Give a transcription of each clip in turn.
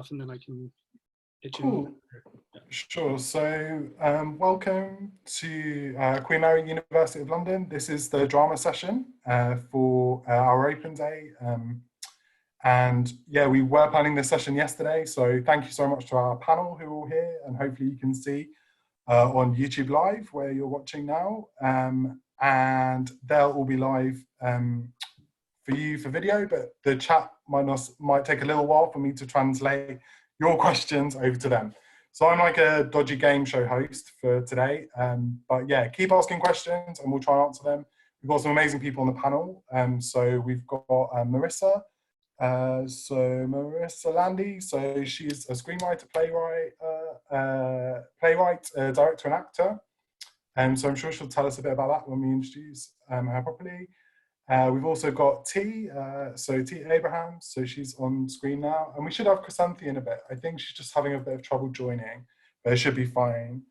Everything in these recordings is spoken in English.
off and then I can get you. Cool. Yeah. Sure. So welcome to Queen Mary University of London. This is the drama session for our open day. And yeah, we were planning this session yesterday. So thank you so much to our panel who are all here, and hopefully you can see on YouTube Live where you're watching now. And they'll all be live for you for video, but the chat might take a little while for me to translate your questions over to them. So I'm like a dodgy game show host for today, but yeah, keep asking questions and we'll try and answer them. We've got some amazing people on the panel. So we've got Marissa. Marissa Landy, so she's a screenwriter, playwright, director and actor. So I'm sure she'll tell us a bit about that when we introduce her properly. We've also got T, T Abraham, so she's on screen now. And we should have Chrysanthi in a bit. I think she's just having a bit of trouble joining, but it should be fine.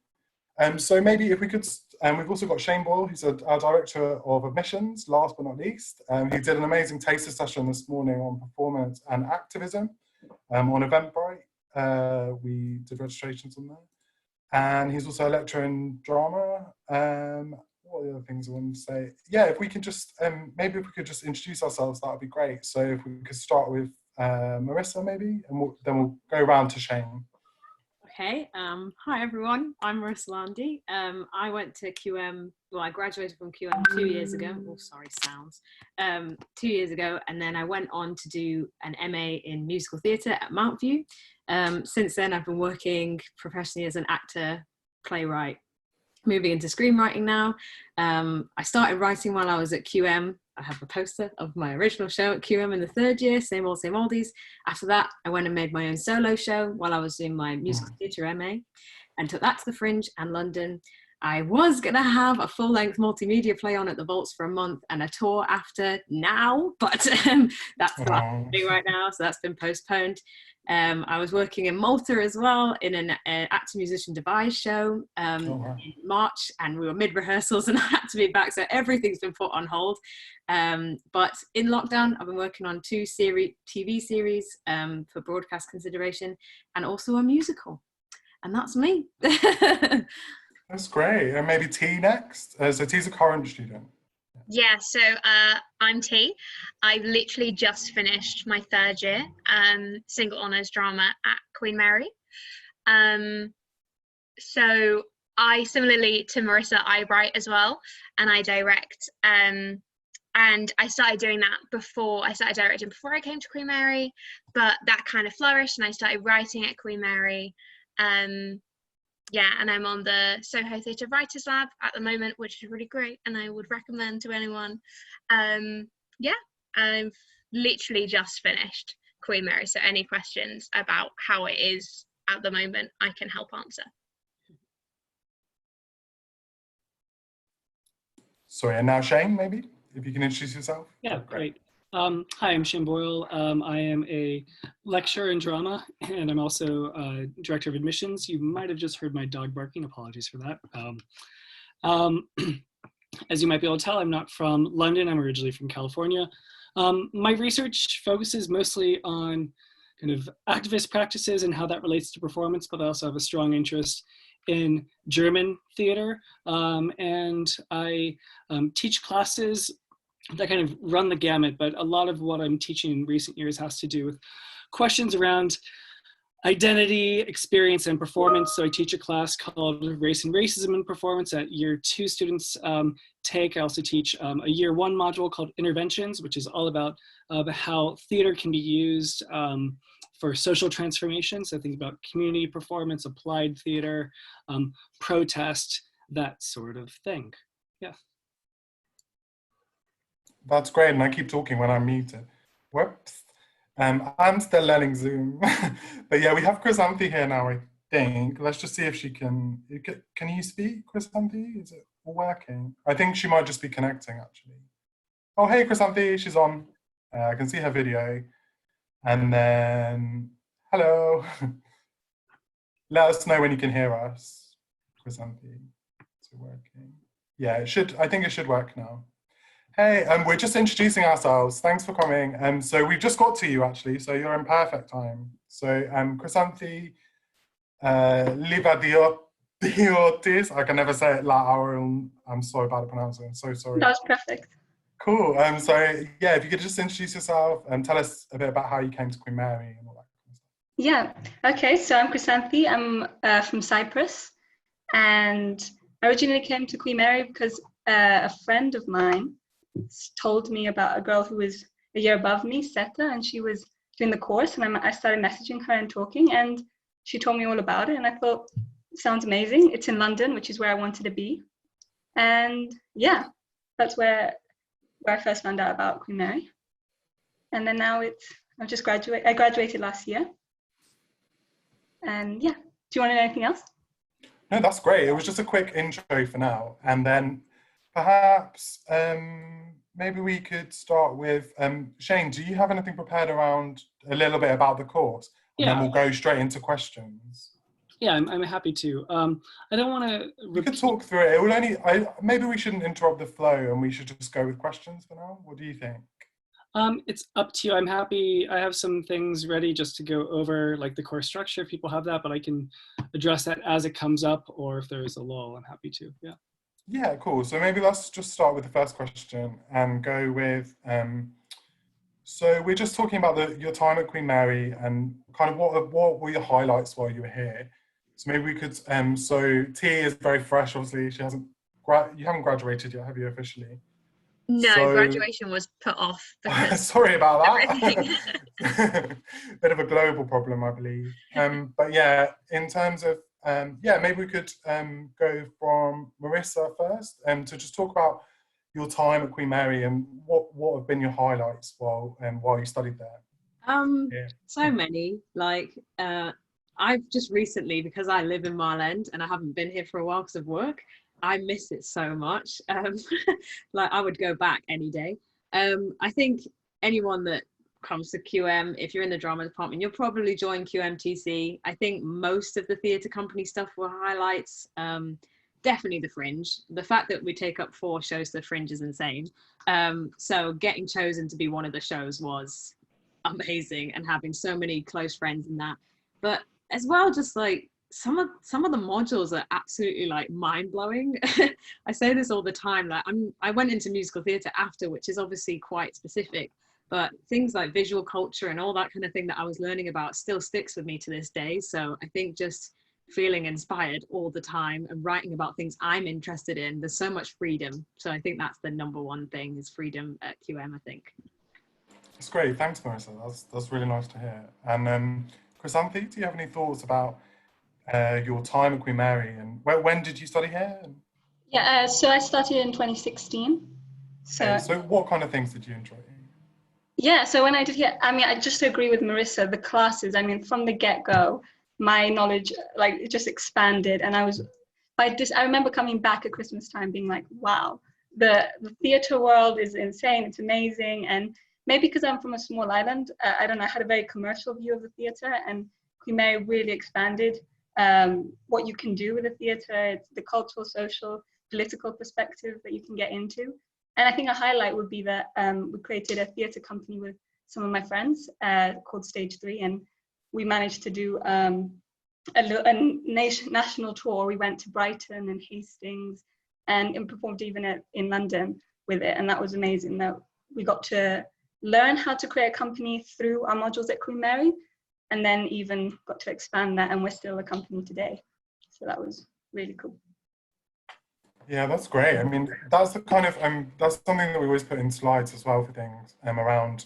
So maybe if we could, we've also got Shane Boyle, who's our Director of Admissions, last but not least. He did an amazing taster session this morning on performance and activism on Eventbrite. We did registrations on there. And he's also a lecturer in drama. What are the other things I want to say? Yeah, if we can just, maybe if we could just introduce ourselves, that would be great. So if we could start with Marissa maybe, and then we'll go around to Shane. Okay, hi everyone, I'm Marissa Landy. I went to QM, well I graduated from QM 2 years ago, oh sorry sounds, 2 years ago, and then I went on to do an MA in musical theatre at Mountview. Since then I've been working professionally as an actor, playwright, moving into screenwriting now. I started writing while I was at QM. I have a poster of my original show at QM in the third year, same old, same oldies. After that, I went and made my own solo show while I was doing my musical theatre MA and took that to the Fringe and London. I was gonna have a full-length multimedia play on at the Vaults for a month and a tour after now, but that's not happening right now, so that's been postponed. I was working in Malta as well in an actor-musician devise show in March, and we were mid-rehearsals and I had to be back, so everything's been put on hold. But in lockdown, I've been working on 2 TV series for broadcast consideration and also a musical, and that's me. That's great. And maybe T next. So T's a current student. Yeah, so I'm T. I've literally just finished my 3rd year single honours drama at Queen Mary. So I, similarly to Marissa, I write as well and I direct. And I started doing that before, I started directing before I came to Queen Mary, but that kind of flourished and I started writing at Queen Mary. Yeah, and I'm on the Soho Theatre Writers Lab at the moment, which is really great, and I would recommend to anyone. Yeah, I've literally just finished Queen Mary, so any questions about how it is at the moment, I can help answer. Sorry, and now Shane, maybe, if you can introduce yourself. Yeah, great. Hi, I'm Shane Boyle. I am a lecturer in drama, and I'm also director of admissions. You might have just heard my dog barking. Apologies for that. As you might be able to tell, I'm not from London. I'm originally from California. My research focuses mostly on kind of activist practices and how that relates to performance, but I also have a strong interest in German theater, and I teach classes that kind of run the gamut, but a lot of what I'm teaching in recent years has to do with questions around identity, experience, and performance. So I teach a class called Race and Racism in Performance that year 2 students take. I also teach a year 1 module called Interventions, which is all about how theater can be used for social transformation. So things about community performance, applied theater, protest, that sort of thing. Yeah. That's great, and I keep talking when I'm muted. Whoops. I'm still learning Zoom. But yeah, we have Chrysanthi here now, I think. Let's just see if she can you speak, Chrysanthi? Is it all working? I think she might just be connecting, actually. Oh, hey, Chrysanthi, she's on. I can see her video. And then, hello. Let us know when you can hear us, Chrysanthi. Is it working? Yeah, it should. I think it should work now. Hey, we're just introducing ourselves. Thanks for coming. So we've just got to you actually, so you're in perfect time. So Chrysanthi Livadiotis, I can never say it loud. I'm so bad at pronouncing it, so sorry. That was perfect. Cool. So yeah, if you could just introduce yourself and tell us a bit about how you came to Queen Mary and all that kind of stuff. Yeah, okay, so I'm Chrysanthi. I'm from Cyprus, and I originally came to Queen Mary because a friend of mine told me about a girl who was a year above me, Seta, and she was doing the course, and I started messaging her and talking, and she told me all about it, and I thought, it sounds amazing. It's in London, which is where I wanted to be. And yeah, that's where I first found out about Queen Mary. And then now I graduated last year. And yeah, do you want to know anything else? No, that's great. It was just a quick intro for now. And then perhaps maybe we could start with, Shane, do you have anything prepared around a little bit about the course? And then we'll go straight into questions. Yeah, I'm happy to. I don't want to repeat. We could talk through it. It will only, maybe we shouldn't interrupt the flow and we should just go with questions for now. What do you think? It's up to you. I'm happy. I have some things ready just to go over, like the course structure if people have that, but I can address that as it comes up, or if there's a lull, I'm happy to. Yeah. Yeah, cool. So maybe let's just start with the first question and go with, so we're just talking about your time at Queen Mary and kind of what were your highlights while you were here? So maybe we could, so T is very fresh, obviously. You haven't graduated yet, have you, officially? No, graduation was put off. Sorry about that. Bit of a global problem, I believe. But yeah, in terms of, maybe we could go from Marissa first to just talk about your time at Queen Mary and what have been your highlights while you studied there. So many. Like I've just recently, because I live in Mile End and I haven't been here for a while because of work, I miss it so much. Like I would go back any day. I think anyone that comes to QM, if you're in the drama department, you'll probably join QMTC. I think most of the theatre company stuff were highlights. Definitely the Fringe. The fact that we take up 4 shows to the Fringe is insane. So getting chosen to be one of the shows was amazing, and having so many close friends in that. But as well, just like some of the modules are absolutely like mind-blowing. I say this all the time, like I went into musical theatre after, which is obviously quite specific, but things like visual culture and all that kind of thing that I was learning about still sticks with me to this day. So I think just feeling inspired all the time and writing about things I'm interested in, there's so much freedom. So I think that's the number one thing, is freedom at QM, I think. That's great. Thanks, Marissa. That's really nice to hear. And Chrysanthi, do you have any thoughts about your time at Queen Mary, and when did you study here? Yeah, so I started in 2016. So what kind of things did you enjoy? Yeah, so when I did here, I mean, I just agree with Marissa, the classes, I mean, from the get-go, my knowledge, like, it just expanded, and I remember coming back at Christmas time being like, wow, the theatre world is insane, it's amazing. And maybe because I'm from a small island, I don't know, I had a very commercial view of the theatre, and Queen Mary really expanded what you can do with the theatre. It's the cultural, social, political perspective that you can get into. And I think a highlight would be that we created a theatre company with some of my friends called Stage 3, and we managed to do a national tour. We went to Brighton and Hastings and performed even in London with it, and that was amazing. That we got to learn how to create a company through our modules at Queen Mary, and then even got to expand that, and we're still a company today. So that was really cool. Yeah, that's great. I mean, that's the kind of that's something that we always put in slides as well for things around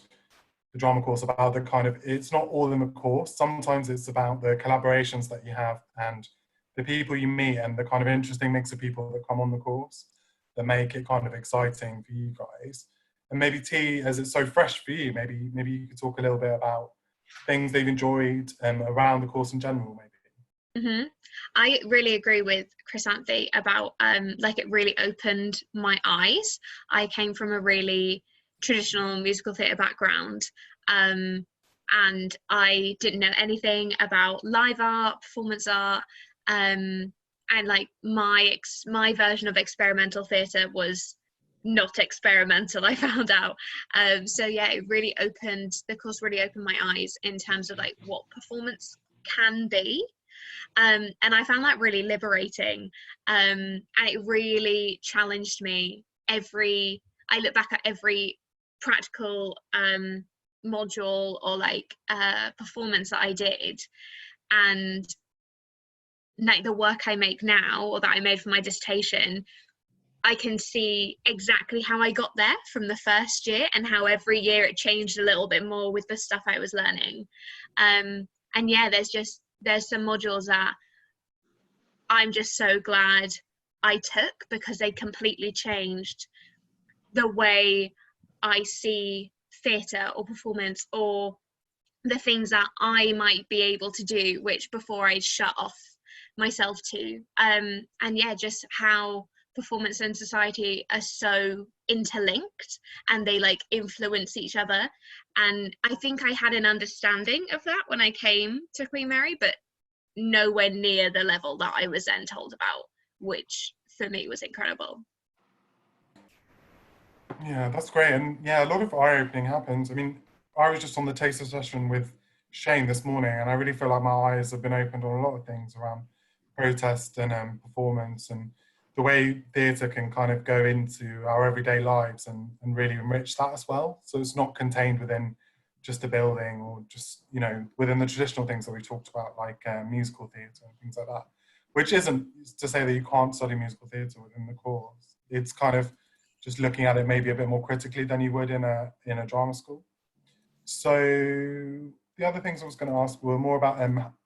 the drama course, about the kind of, it's not all in the course. Sometimes it's about the collaborations that you have and the people you meet and the kind of interesting mix of people that come on the course that make it kind of exciting for you guys. And maybe T, as it's so fresh for you, maybe you could talk a little bit about things they've enjoyed around the course in general, maybe. Mm-hmm. I really agree with Chrysanthi about like it really opened my eyes. I came from a really traditional musical theatre background, and I didn't know anything about live art, performance art, and like my version of experimental theatre was not experimental, I found out. So yeah, the course really opened my eyes in terms of like what performance can be. And I found that really liberating. And it really challenged me. I look back at every practical module or like performance that I did, and like the work I make now, or that I made for my dissertation, I can see exactly how I got there from the first year, and how every year it changed a little bit more with the stuff I was learning. And yeah, there's some modules that I'm just so glad I took, because they completely changed the way I see theatre or performance, or the things that I might be able to do, which before I'd shut off myself to. And yeah, just how performance and society are so interlinked, and they like influence each other. And I think I had an understanding of that when I came to Queen Mary, but nowhere near the level that I was then told about, which for me was incredible. Yeah, that's great. And yeah, a lot of eye-opening happens. I mean, I was just on the taster session with Shane this morning, and I really feel like my eyes have been opened on a lot of things around protest and performance, and the way theatre can kind of go into our everyday lives and really enrich that as well. So it's not contained within just a building, or just, you know, within the traditional things that we talked about, like musical theatre and things like that, which isn't to say that you can't study musical theatre within the course. It's kind of just looking at it maybe a bit more critically than you would in a drama school. So the other things I was going to ask were more about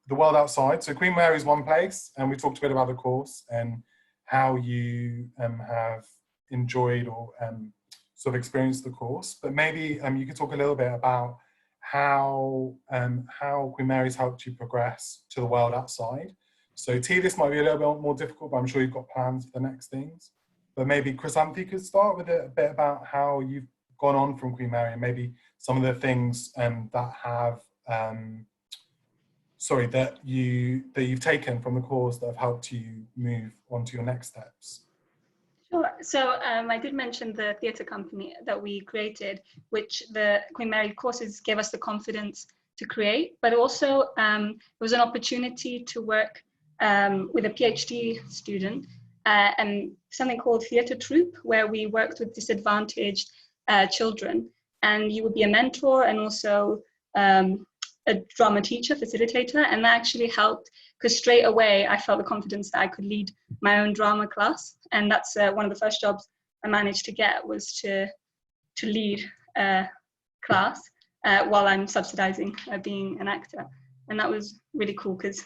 the world outside. So Queen Mary's one place, and we talked a bit about the course and how you have enjoyed or sort of experienced the course. But maybe you could talk a little bit about how Queen Mary's helped you progress to the world outside. So T, this might be a little bit more difficult, but I'm sure you've got plans for the next things. But maybe Chrysanthi could start with a bit about how you've gone on from Queen Mary, and maybe some of the things that have that you've taken from the course that have helped you move on to your next steps. Sure. So I did mention the theatre company that we created, which the Queen Mary courses gave us the confidence to create, but also it was an opportunity to work with a PhD student and something called Theatre Troupe, where we worked with disadvantaged children. And you would be a mentor and also a drama teacher, facilitator, and that actually helped, because straight away I felt the confidence that I could lead my own drama class. And that's one of the first jobs I managed to get, was to lead a class while I'm subsidizing being an actor. And that was really cool, because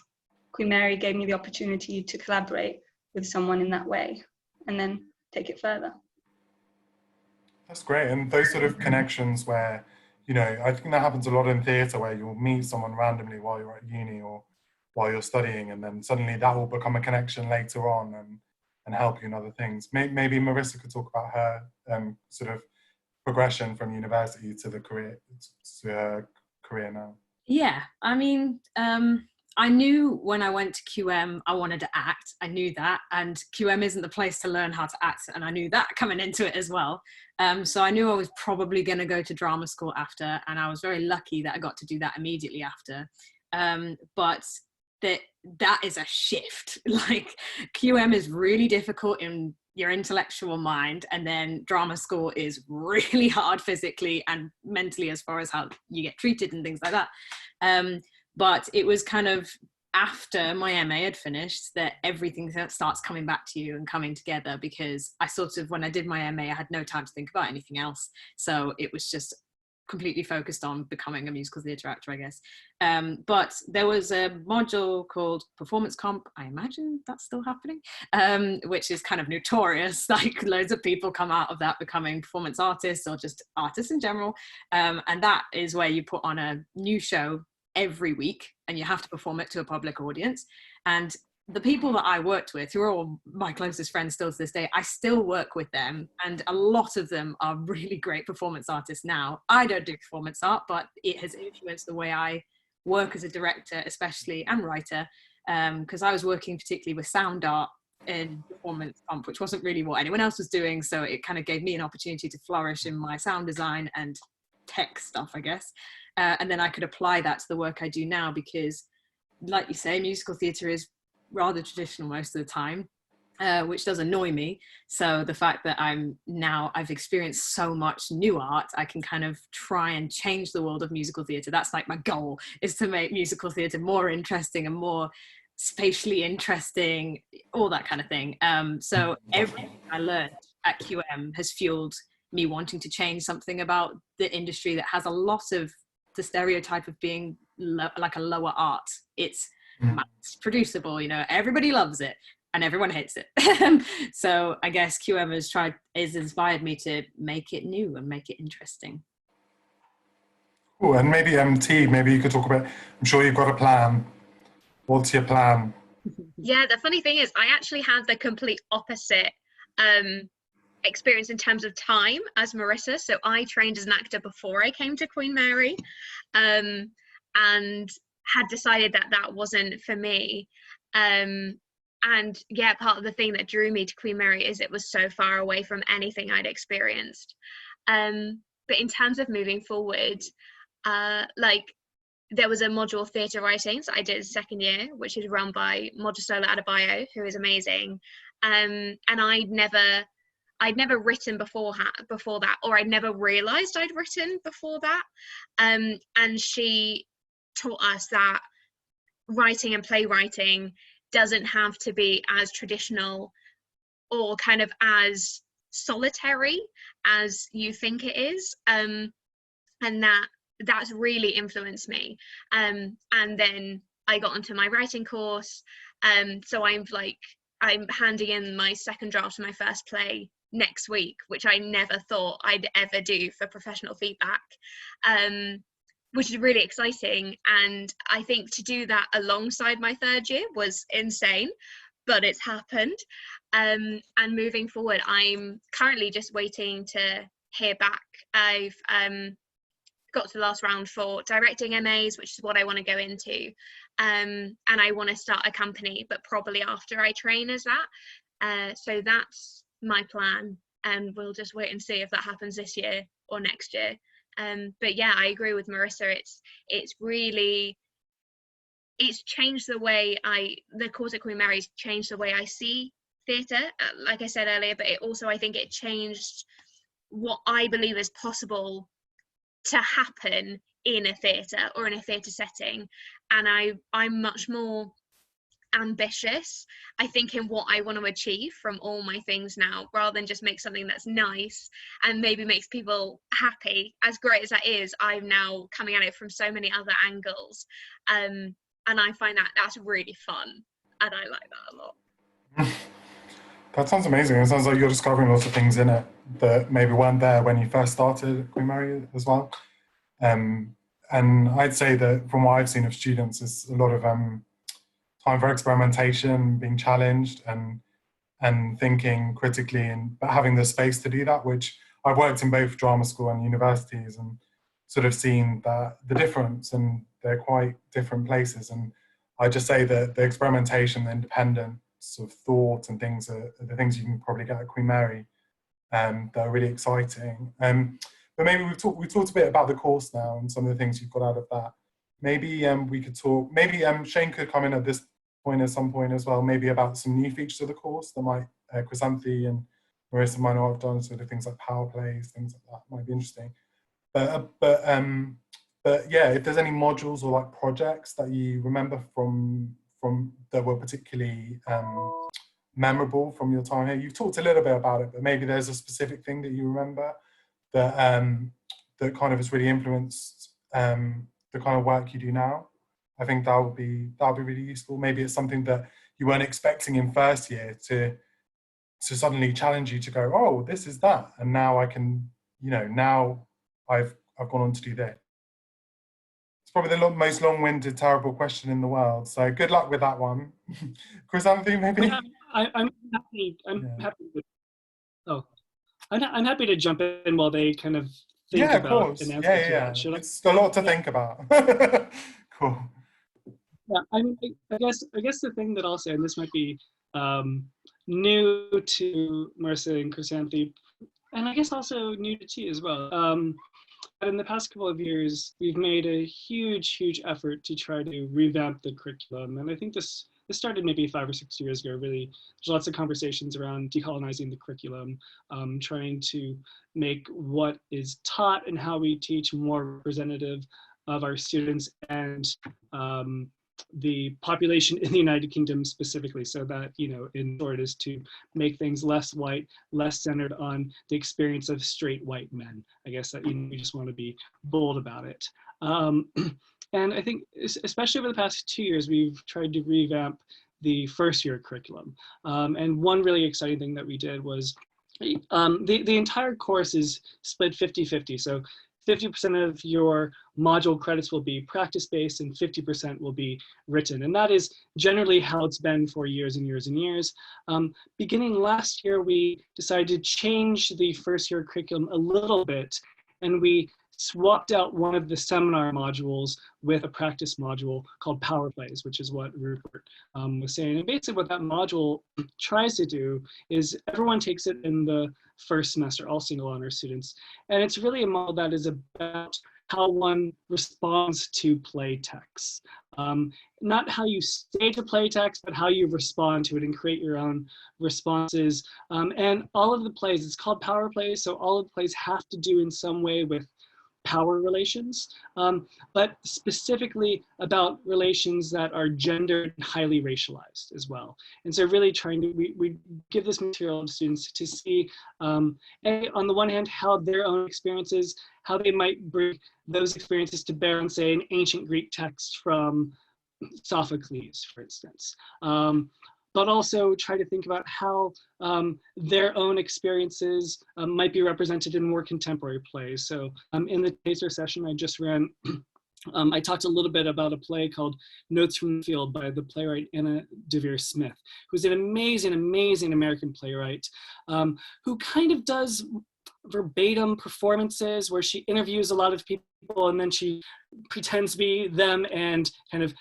Queen Mary gave me the opportunity to collaborate with someone in that way and then take it further. That's great. And those sort of connections where, you know, I think that happens a lot in theatre, where you'll meet someone randomly while you're at uni or while you're studying, and then suddenly that will become a connection later on and help you in other things. Maybe Marissa could talk about her sort of progression from university to the career, to her career now. Yeah, I mean, I knew when I went to QM I wanted to act. I knew that, and QM isn't the place to learn how to act, and I knew that coming into it as well. So I knew I was probably going to go to drama school after, and I was very lucky that I got to do that immediately after. But that is a shift. Like, QM is really difficult in your intellectual mind, and then drama school is really hard physically and mentally, as far as how you get treated and things like that. But it was kind of after my MA had finished that everything starts coming back to you and coming together, because I sort of, when I did my MA, I had no time to think about anything else. So it was just completely focused on becoming a musical theatre actor, I guess. But there was a module called Performance Comp, I imagine that's still happening, which is kind of notorious. Like, loads of people come out of that becoming performance artists or just artists in general. And that is where you put on a new show every week and you have to perform it to a public audience. And the people that I worked with, who are all my closest friends still to this day, I still work with them, and a lot of them are really great performance artists now. I don't do performance art, but it has influenced the way I work as a director, especially, and writer, because I was working particularly with sound art in performance comp, which wasn't really what anyone else was doing. So it kind of gave me an opportunity to flourish in my sound design and tech stuff, I guess. And then I could apply that to the work I do now, because like you say, musical theatre is rather traditional most of the time, which does annoy me. So the fact that I've experienced so much new art, I can kind of try and change the world of musical theatre. That's like my goal, is to make musical theatre more interesting and more spatially interesting, all that kind of thing. So everything I learned at QM has fueled me wanting to change something about the industry that has a lot of the stereotype of being like a lower art. It's mass producible, you know, everybody loves it and everyone hates it. So I guess QM has inspired me to make it new and make it interesting. Cool. And maybe T, maybe you could talk about, I'm sure you've got a plan. What's your plan? Yeah, the funny thing is I actually had the complete opposite experience in terms of time as Marissa. So I trained as an actor before I came to Queen Mary, and had decided that wasn't for me. And yeah, part of the thing that drew me to Queen Mary is it was so far away from anything I'd experienced. But in terms of moving forward, like there was a module theatre writing, so I did second year, which is run by Mojisola Adebayo, who is amazing. And I'd never written before that, or I'd never realised I'd written before that. And she taught us that writing and playwriting doesn't have to be as traditional or kind of as solitary as you think it is. And that's really influenced me. And then I got onto my writing course. So I'm handing in my second draft of my first play next week, which I never thought I'd ever do for professional feedback, which is really exciting. And I think to do that alongside my third year was insane, but it's happened. And moving forward, I'm currently just waiting to hear back. I've got to the last round for directing MAs, which is what I want to go into. And I want to start a company, but probably after I train as that. So that's my plan, and we'll just wait and see if that happens this year or next year. But yeah, I agree with Marissa. It's changed the way the course at Queen Mary's changed the way I see theatre, like I said earlier, but I think it changed what I believe is possible to happen in a theatre or in a theatre setting. And I'm much more ambitious, I think, in what I want to achieve from all my things now, rather than just make something that's nice and maybe makes people happy. As great as that is, I'm now coming at it from so many other angles, and I find that's really fun, and I like that a lot. That sounds amazing. It sounds like you're discovering lots of things in it that maybe weren't there when you first started at Queen Mary as well. And I'd say that from what I've seen of students, is a lot of time for experimentation, being challenged and thinking critically, but having the space to do that, which I've worked in both drama school and universities and sort of seen that the difference, and they're quite different places. And I just say that the experimentation, the independence of thought and things are the things you can probably get at Queen Mary, that are really exciting. But maybe we've talked a bit about the course now and some of the things you've got out of that. Maybe we could talk, maybe Shane could come in at this point at some point as well, maybe about some new features of the course that might, Chrysanthi and Marissa might not have done, sort of things like power plays, things like that might be interesting. But yeah, if there's any modules or like projects that you remember from that were particularly memorable from your time here. You've talked a little bit about it, but maybe there's a specific thing that you remember that that kind of has really influenced the kind of work you do now. I think that would be really useful. Maybe it's something that you weren't expecting in first year to suddenly challenge you to go, oh, this is that, and now I can, now I've gone on to do this. It's probably the most long-winded, terrible question in the world. So good luck with that one. Chrysanthi, maybe? I'm happy. I'm happy to jump in while they kind of think about an answer to that. Should it's a lot to think about. Cool. Yeah, I mean, I guess the thing that I'll say, and this might be new to Marissa and Chrysanthi, and I guess also new to T as well. But in the past couple of years, we've made a huge effort to try to revamp the curriculum. And I think this started maybe 5 or 6 years ago, really. There's lots of conversations around decolonizing the curriculum, trying to make what is taught and how we teach more representative of our students and the population in the United Kingdom specifically, so that, you know, in short, is to make things less white, less centered on the experience of straight white men. I guess that, you know, we just want to be bold about it. And I think, especially over the past 2 years, we've tried to revamp the first year curriculum. And one really exciting thing that we did was the entire course is split 50-50. So 50% of your module credits will be practice-based and 50% will be written. And that is generally how it's been for years and years and years. Beginning last year, we decided to change the first year curriculum a little bit, and we swapped out one of the seminar modules with a practice module called Power Plays, which is what Rupert was saying. And basically what that module tries to do is everyone takes it in the first semester, all single honor students. And it's really a model that is about how one responds to play texts. Not how you stage a play text, but how you respond to it and create your own responses. And all of the plays, it's called Power Plays, so all of the plays have to do in some way with power relations, but specifically about relations that are gendered and highly racialized as well. And so really trying to, we give this material to students to see, on the one hand, how their own experiences, how they might bring those experiences to bear on, say, an ancient Greek text from Sophocles, for instance. But also try to think about how their own experiences might be represented in more contemporary plays. So in the taster session I just ran, I talked a little bit about a play called Notes from the Field by the playwright Anna Devere Smith, who's an amazing American playwright who kind of does verbatim performances where she interviews a lot of people and then she pretends to be them and kind of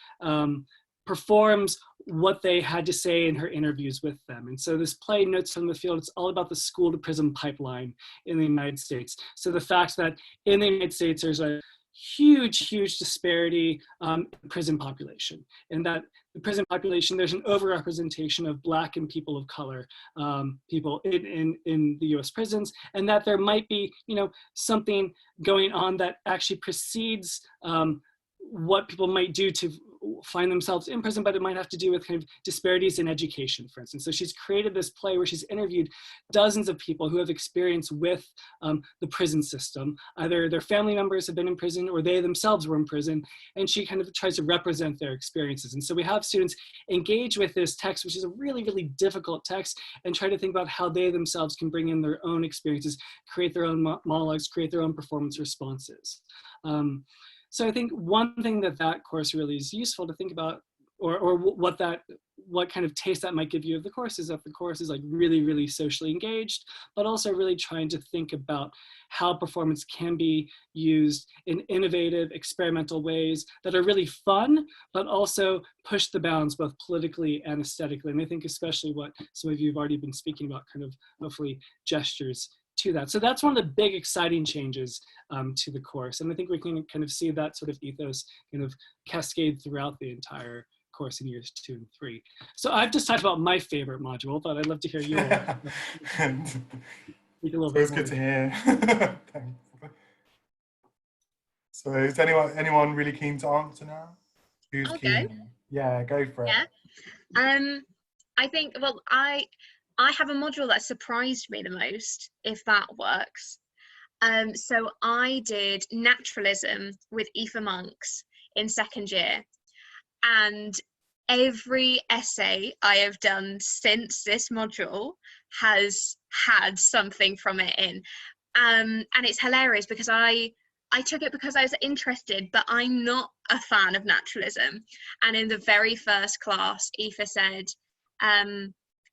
performs what they had to say in her interviews with them. And so this play, Notes from the Field, it's all about the school to prison pipeline in the United States. So the fact that in the United States, there's a huge dighisparity in the prison population, and that the prison population, there's an overrepresentation of Black and people of color, people in the US prisons, and that there might be, you know, something going on that actually precedes what people might do to find themselves in prison, but it might have to do with kind of disparities in education, for instance. So she's created this play where she's interviewed dozens of people who have experience with the prison system. Either their family members have been in prison or they themselves were in prison, and she kind of tries to represent their experiences. And so we have students engage with this text, which is a really difficult text, and try to think about how they themselves can bring in their own experiences, create their own monologues, create their own performance responses. So I think one thing that course really is useful to think about, or what kind of taste that might give you of the course, is that the course is like really socially engaged, but also really trying to think about how performance can be used in innovative, experimental ways that are really fun, but also push the bounds both politically and aesthetically. And I think especially what some of you have already been speaking about, kind of hopefully gestures to that. So that's one of the big exciting changes to the course. And I think we can kind of see that sort of ethos kind of cascade throughout the entire course in years 2 and 3. So I've just talked about my favorite module, but I'd love to hear you all. It's good to hear. Thanks. So is anyone really keen to answer now? Who's keen? Go. Yeah, go for it. Yeah. I think, well, I have a module that surprised me the most, if that works. So I did naturalism with Aoife Monks in second year, and every essay I have done since this module has had something from it in. And it's hilarious because I took it because I was interested, but I'm not a fan of naturalism. And in the very first class, Aoife said,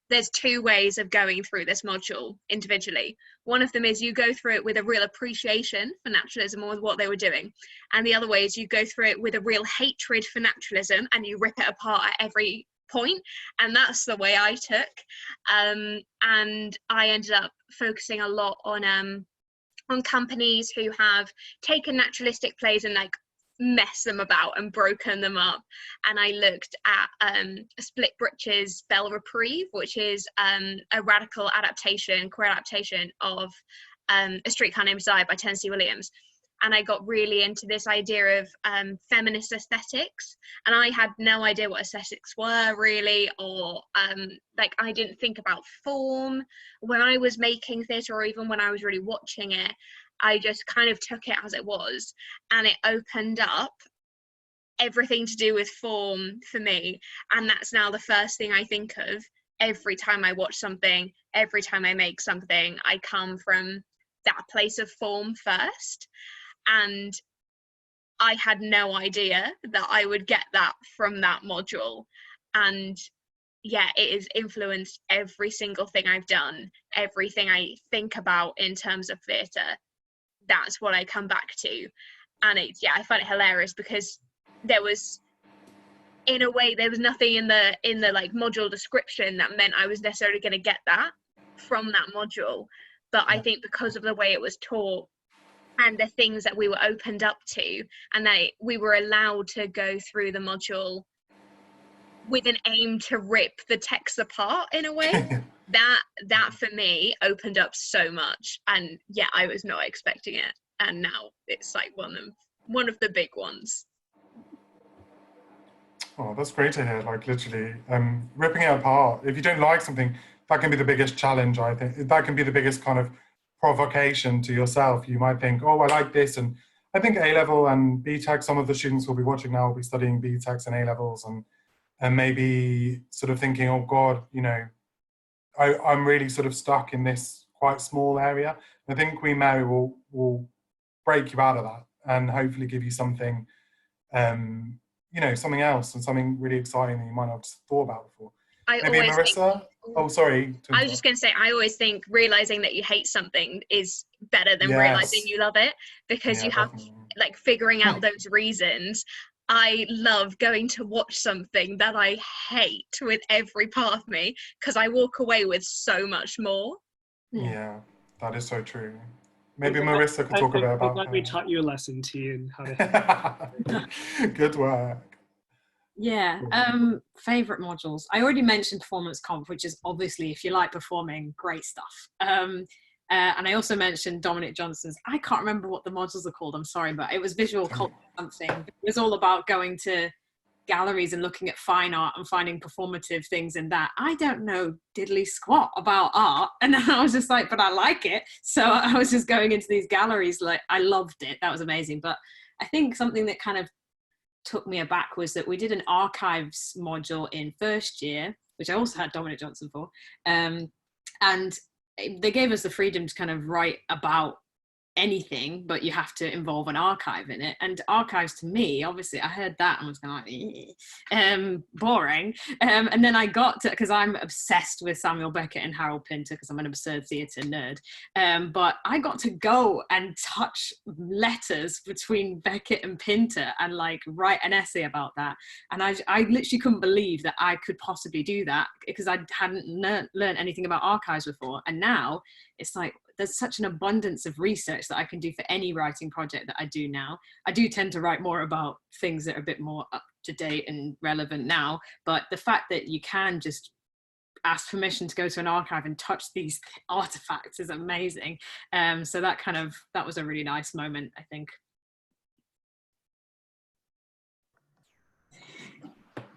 there's 2 ways of going through this module individually. One of them is you go through it with a real appreciation for naturalism or what they were doing. And the other way is you go through it with a real hatred for naturalism and you rip it apart at every point. And that's the way I took. And I ended up focusing a lot on companies who have taken naturalistic plays and like messed them about and broken them up. And I looked at Split Britches' Belle Reprieve, which is a radical adaptation, queer adaptation of A Streetcar Named Desire by Tennessee Williams. And I got really into this idea of feminist aesthetics, and I had no idea what aesthetics were really, or like I didn't think about form when I was making theatre, or even when I was really watching it. I just kind of took it as it was, and it opened up everything to do with form for me. And that's now the first thing I think of every time I watch something, every time I make something. I come from that place of form first. And I had no idea that I would get that from that module. And yeah, it has influenced every single thing I've done, everything I think about in terms of theatre. That's what I come back to. And it's, yeah, I find it hilarious because there was, in a way, there was nothing in the like module description that meant I was necessarily going to get that from that module. But I think because of the way it was taught, and the things that we were opened up to, and that we were allowed to go through the module with an aim to rip the text apart in a way, that for me opened up so much. And yeah, I was not expecting it, and now it's like one of the big ones. Oh, that's great to hear. Like literally ripping it apart. If you don't like something, that can be the biggest challenge. I think that can be the biggest kind of provocation to yourself. You might think, oh, I like this. And I think A-level and B-Tech, some of the students who'll be watching now will be studying B-Techs and A-levels, and maybe sort of thinking, oh God, you know, I'm really sort of stuck in this quite small area. I think Queen Mary will break you out of that and hopefully give you something, you know, something else and something really exciting that you might not have thought about before. Maybe Marissa? Oh, sorry. I was just going to say, I always think realizing that you hate something is better than realizing you love it, because you have like figuring out those reasons. I love going to watch something that I hate with every part of me, because I walk away with so much more. Yeah, that is so true. Maybe Marissa could talk a bit about that. We taught you a lesson to you and how to. Good work. Yeah, favorite modules. I already mentioned performance comp, which is obviously, if you like performing, great stuff. And I also mentioned Dominic Johnson's, I can't remember what the modules are called, I'm sorry, but it was visual culture something. It was all about going to galleries and looking at fine art and finding performative things in that. I don't know diddly squat about art, and I was just like, but I like it. So I was just going into these galleries, like I loved it. That was amazing. But I think something that kind of took me aback was that we did an archives module in first year, which I also had Dominic Johnson for, and they gave us the freedom to kind of write about anything, but you have to involve an archive in it. And archives, to me, obviously I heard that and was kind of like boring, and then I got to, because I'm obsessed with Samuel Beckett and Harold Pinter because I'm an absurd theatre nerd, but I got to go and touch letters between Beckett and Pinter and like write an essay about that. And I literally couldn't believe that I could possibly do that, because I hadn't learned anything about archives before. And now it's like there's such an abundance of research that I can do for any writing project that I do now. I do tend to write more about things that are a bit more up to date and relevant now, but the fact that you can just ask permission to go to an archive and touch these artifacts is amazing. So that was a really nice moment, I think.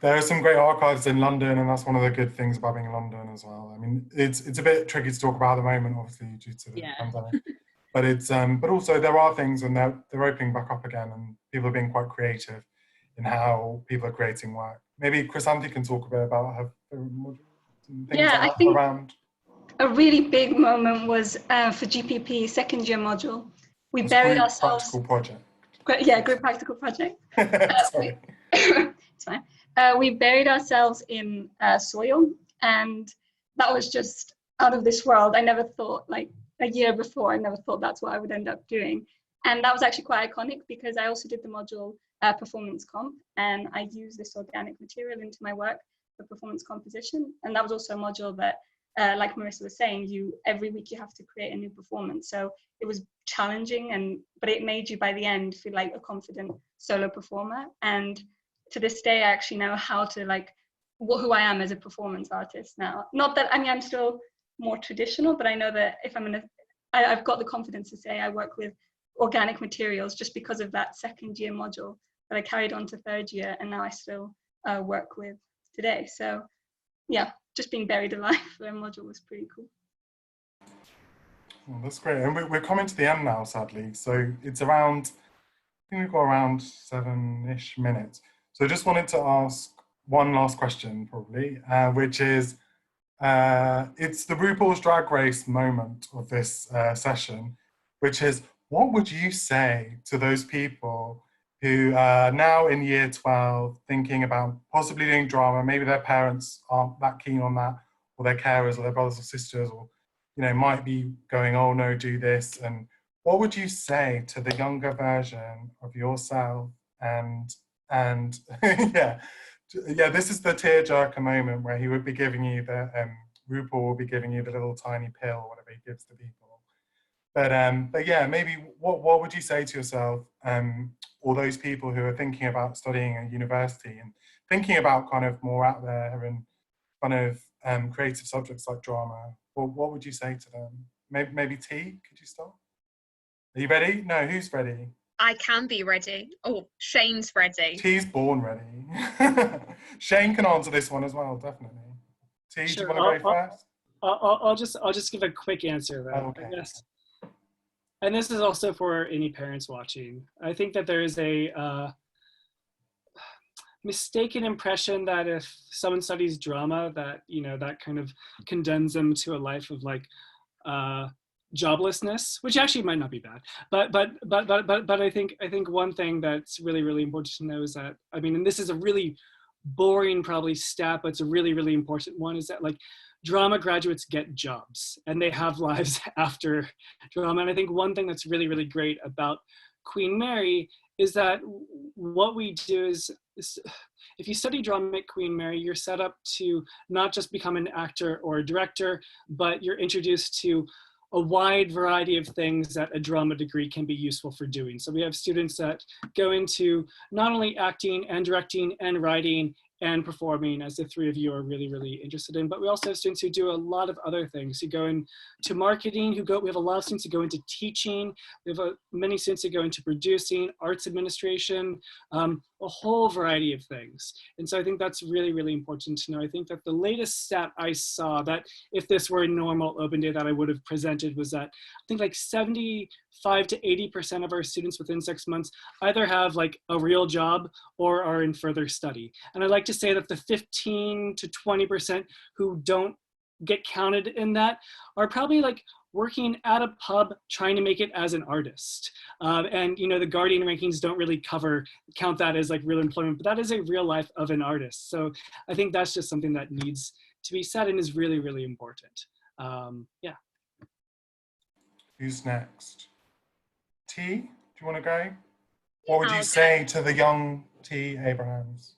There are some great archives in London, and that's one of the good things about being in London as well. I mean, it's a bit tricky to talk about at the moment, obviously, due to the pandemic. But it's but also there are things, and they're opening back up again, and people are being quite creative in how people are creating work. Maybe Chrysanthi can talk a bit about her favorite modules and things I think around. A really big moment was for GPP second year module. We buried ourselves. Practical project. Group practical project. Sorry. It's fine. We buried ourselves in soil, and that was just out of this world. I never thought, like a year before, I never thought that's what I would end up doing. And that was actually quite iconic, because I also did the module performance comp, and I used this organic material into my work. the performance composition. And that was also a module that, like Marissa was saying, every week you have to create a new performance. So it was challenging, but it made you by the end feel like a confident solo performer. And to this day, I actually know how to who I am as a performance artist now. Not that, I mean, I'm still more traditional, but I know that if I've got the confidence to say I work with organic materials just because of that second year module that I carried on to third year, and now I still work with today. So yeah, just being buried alive for a module was pretty cool. Well, that's great. And we're coming to the end now, sadly. So it's around, I think we've got around 7-ish minutes. So I just wanted to ask one last question, probably, which is, it's the RuPaul's Drag Race moment of this session, which is, what would you say to those people who are now in year 12 thinking about possibly doing drama? Maybe their parents aren't that keen on that, or their carers or their brothers or sisters, or might be going, oh no, do this. And what would you say to the younger version of yourself? And yeah, this is the tearjerker moment where he would be giving you the RuPaul will be giving you the little tiny pill or whatever he gives to people. But yeah, maybe what would you say to yourself, or those people who are thinking about studying at university and thinking about kind of more out there and kind of creative subjects like drama? What would you say to them? Maybe T, could you start? Are you ready? No, who's ready? I can be ready. Oh, Shane's ready. T's born ready. Shane can answer this one as well, definitely. T, Sure. do you want to go first? I'll just give a quick answer then, okay. I guess. And this is also for any parents watching. I think that there is a mistaken impression that if someone studies drama, that that kind of condemns them to a life of joblessness, which actually might not be bad. But I think one thing that's really important to know is that, I mean, and this is a really boring probably stat, but it's a really important one, is that drama graduates get jobs and they have lives after drama. And I think one thing that's really great about Queen Mary is that what we do is if you study drama at Queen Mary, you're set up to not just become an actor or a director, but you're introduced to a wide variety of things that a drama degree can be useful for doing. So we have students that go into not only acting and directing and writing and performing, as the three of you are really interested in, but we also have students who do a lot of other things, who go into marketing, we have a lot of students who go into teaching, we have many students who go into producing, arts administration, a whole variety of things. And so I think that's really important to know. I think that the latest stat I saw, that if this were a normal open day that I would have presented, was that I think 75 to 80% of our students within 6 months either have a real job or are in further study. And I like to say that the 15 to 20% who don't get counted in that are probably working at a pub trying to make it as an artist. And the Guardian rankings don't really count that as real employment, but that is a real life of an artist. So I think that's just something that needs to be said and is really important. Yeah. Who's next? T, do you want to go? What would you say to the young T Abrahams?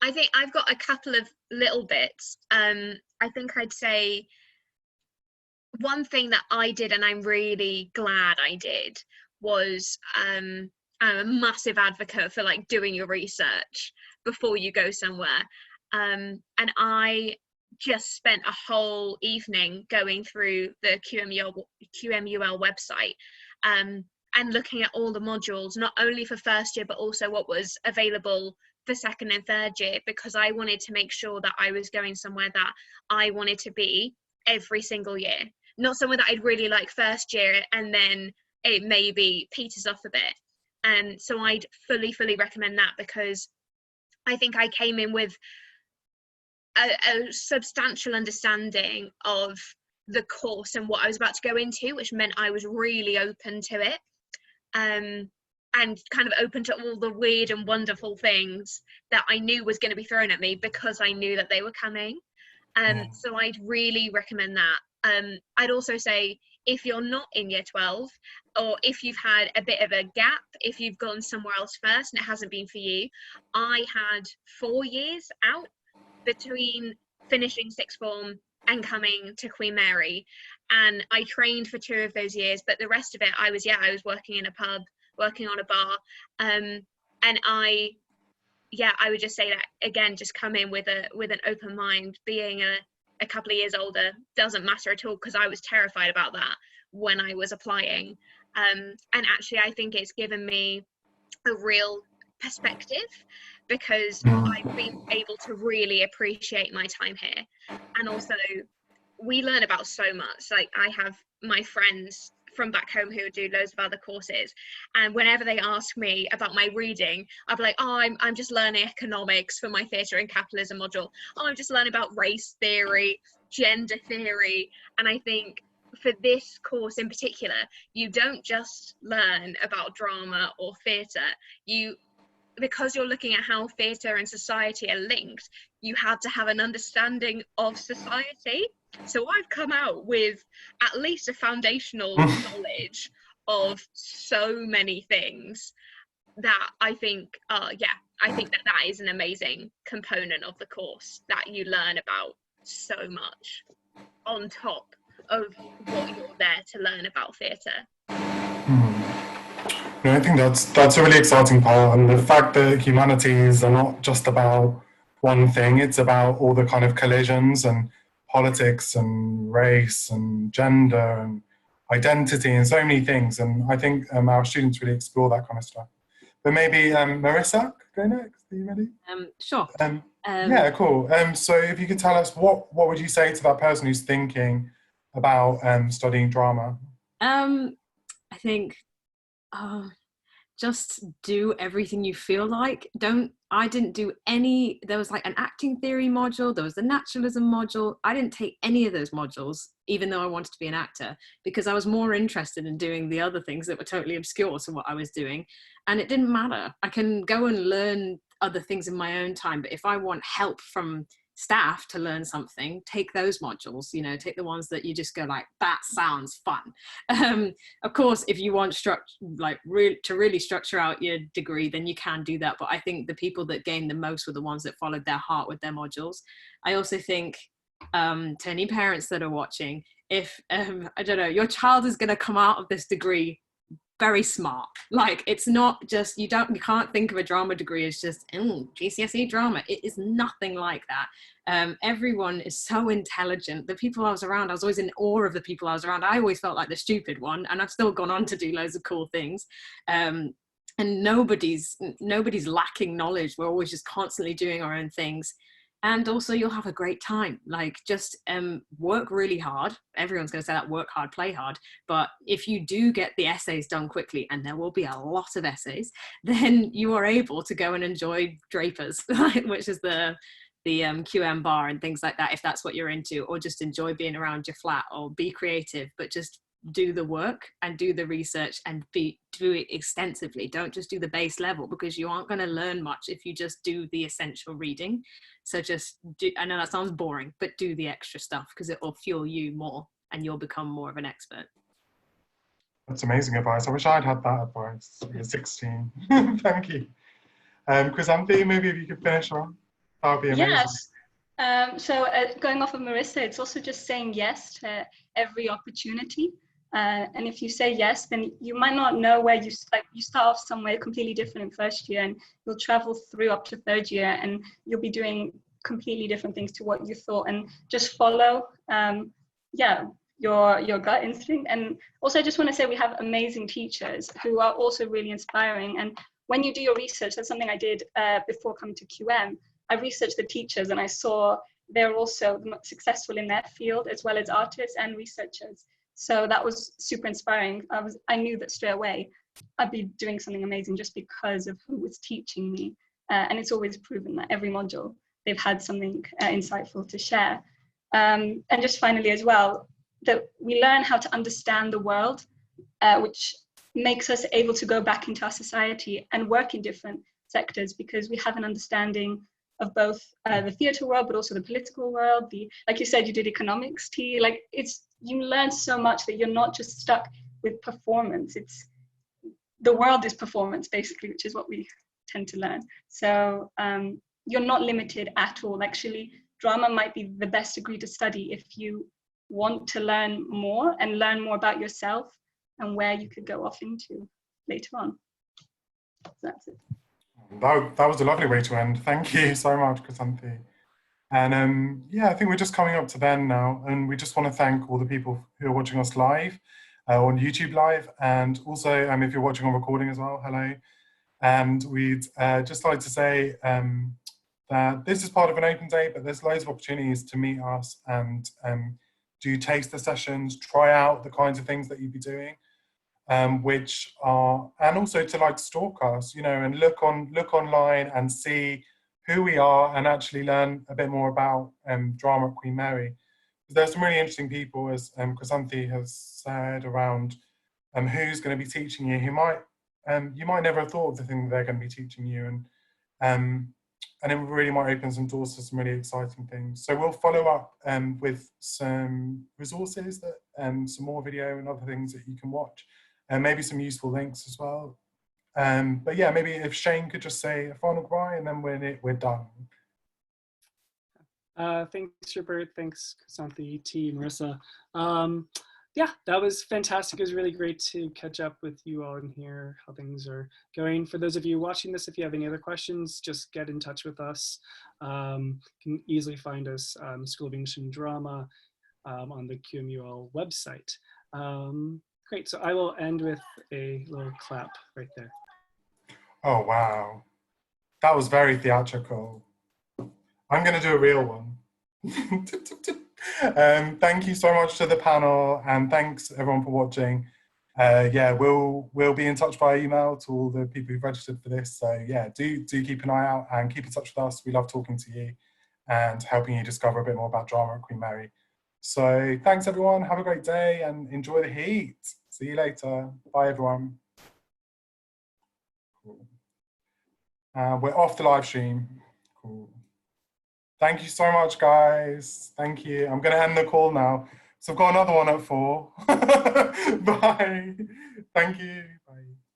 I think I've got a couple of little bits. I think I'd say one thing that I did, and I'm really glad I did, was I'm a massive advocate for doing your research before you go somewhere. And I just spent a whole evening going through the QMUL website and looking at all the modules, not only for first year, but also what was available for second and third year, because I wanted to make sure that I was going somewhere that I wanted to be every single year, not somewhere that I'd really like first year and then it maybe peters off a bit. And so I'd fully recommend that, because I think I came in with a substantial understanding of the course and what I was about to go into, which meant I was really open to it, and kind of open to all the weird and wonderful things that I knew was going to be thrown at me, because I knew that they were coming. So I'd really recommend that. I'd also say, if you're not in year 12, or if you've had a bit of a gap, if you've gone somewhere else first and it hasn't been for you. I had 4 years out between finishing sixth form and coming to Queen Mary, and I trained for 2 of those years, but the rest of it I was working in a pub, working on a bar, and I would just say that again, just come in with an open mind. Being a couple of years older doesn't matter at all, because I was terrified about that when I was applying, and actually I think it's given me a real perspective, because I've been able to really appreciate my time here. And also, we learn about so much. Like, I have my friends from back home who do loads of other courses, and whenever they ask me about my reading, I'll be like, oh, I'm just learning economics for my theatre and capitalism module. Oh, I'm just learning about race theory, gender theory. And I think for this course in particular, you don't just learn about drama or theatre. Because you're looking at how theatre and society are linked, you have to have an understanding of society. So I've come out with at least a foundational knowledge of so many things that I think, I think that is an amazing component of the course, that you learn about so much on top of what you're there to learn about theatre. No, I think that's a really exciting part, and the fact that humanities are not just about one thing, it's about all the kind of collisions and politics and race and gender and identity and so many things, and I think our students really explore that kind of stuff. But maybe Marissa, go next. Are you ready? Sure. Yeah, cool. So if you could tell us, what would you say to that person who's thinking about studying drama? I think just do everything you feel like. I didn't do any, there was like an acting theory module, there was the naturalism module. I didn't take any of those modules, even though I wanted to be an actor, because I was more interested in doing the other things that were totally obscure to what I was doing. And it didn't matter. I can go and learn other things in my own time, but if I want help from staff to learn something, take those modules, take the ones that you just go like, that sounds fun. Of course, if you want to really structure out your degree, then you can do that. But I think the people that gained the most were the ones that followed their heart with their modules. I also think to any parents that are watching, if I don't know, your child is going to come out of this degree very smart. Like, it's not just, you can't think of a drama degree as just GCSE drama. It is nothing like that. Everyone is so intelligent. The people I was around, I was always in awe of the people I was around. I always felt like the stupid one, and I've still gone on to do loads of cool things. And nobody's lacking knowledge. We're always just constantly doing our own things. And also, you'll have a great time. Like, just work really hard. Everyone's going to say that, work hard, play hard. But if you do get the essays done quickly, and there will be a lot of essays, then you are able to go and enjoy Drapers, which is the QM bar and things like that, if that's what you're into, or just enjoy being around your flat, or be creative, but just do the work and do the research and do it extensively. Don't just do the base level, because you aren't going to learn much if you just do the essential reading. So just do, I know that sounds boring, but do the extra stuff, because it will fuel you more and you'll become more of an expert. That's amazing advice. I wish I'd had that advice at 16. Thank you. Chrysanthi, maybe if you could finish on, that would be amazing. Yes. So going off of Marissa, it's also just saying yes to every opportunity. And if you say yes, then you might not know where you start off somewhere completely different in first year, and you'll travel through up to third year, and you'll be doing completely different things to what you thought. And just follow, your gut instinct. And also, I just want to say we have amazing teachers who are also really inspiring. And when you do your research, that's something I did before coming to QM. I researched the teachers, and I saw they're also successful in their field, as well as artists and researchers. So that was super inspiring. I knew that straight away I'd be doing something amazing just because of who was teaching me. And it's always proven that every module, they've had something insightful to share. And just finally as well, that we learn how to understand the world, which makes us able to go back into our society and work in different sectors, because we have an understanding of both the theatre world, but also the political world. Like you said, you did economics, T. Like, it's you learn so much that you're not just stuck with performance. The world is performance, basically, which is what we tend to learn. So you're not limited at all. Actually, drama might be the best degree to study if you want to learn more and learn more about yourself and where you could go off into later on. So that's it. That was a lovely way to end. Thank you so much, Chrysanthi. And yeah, I think we're just coming up to the end now, and we just want to thank all the people who are watching us live on YouTube Live, and also if you're watching on recording as well, hello. And we'd just like to say that this is part of an open day, but there's loads of opportunities to meet us and do taster sessions, try out the kinds of things that you'd be doing. Which are, and also to like stalk us, you know, and look online and see who we are and actually learn a bit more about drama at Queen Mary. There's some really interesting people, as Chrysanthi has said, around who's going to be teaching you, who might you might never have thought of the thing that they're going to be teaching you, and it really might open some doors to some really exciting things. So we'll follow up with some resources that some more video and other things that you can watch. And maybe some useful links as well. But yeah, maybe if Shane could just say a final goodbye, and then we're done. Thanks, Rupert. Thanks, Chrysanthi, T, Marissa. Yeah, that was fantastic. It was really great to catch up with you all and hear how things are going. For those of you watching this, if you have any other questions, just get in touch with us. You can easily find us, School of English and Drama, on the QMUL website. Great, so I will end with a little clap right there. Oh, wow. That was very theatrical. I'm going to do a real one. Thank you so much to the panel, and thanks everyone for watching. Yeah, we'll be in touch via email to all the people who've registered for this. So yeah, do keep an eye out and keep in touch with us. We love talking to you and helping you discover a bit more about drama at Queen Mary. So thanks everyone, have a great day and enjoy the heat. See you later. Bye everyone. Cool. We're off the live stream. Cool. Thank you so much, guys. Thank you. I'm going to end the call now. So I've got another one at 4. Bye. Thank you. Bye.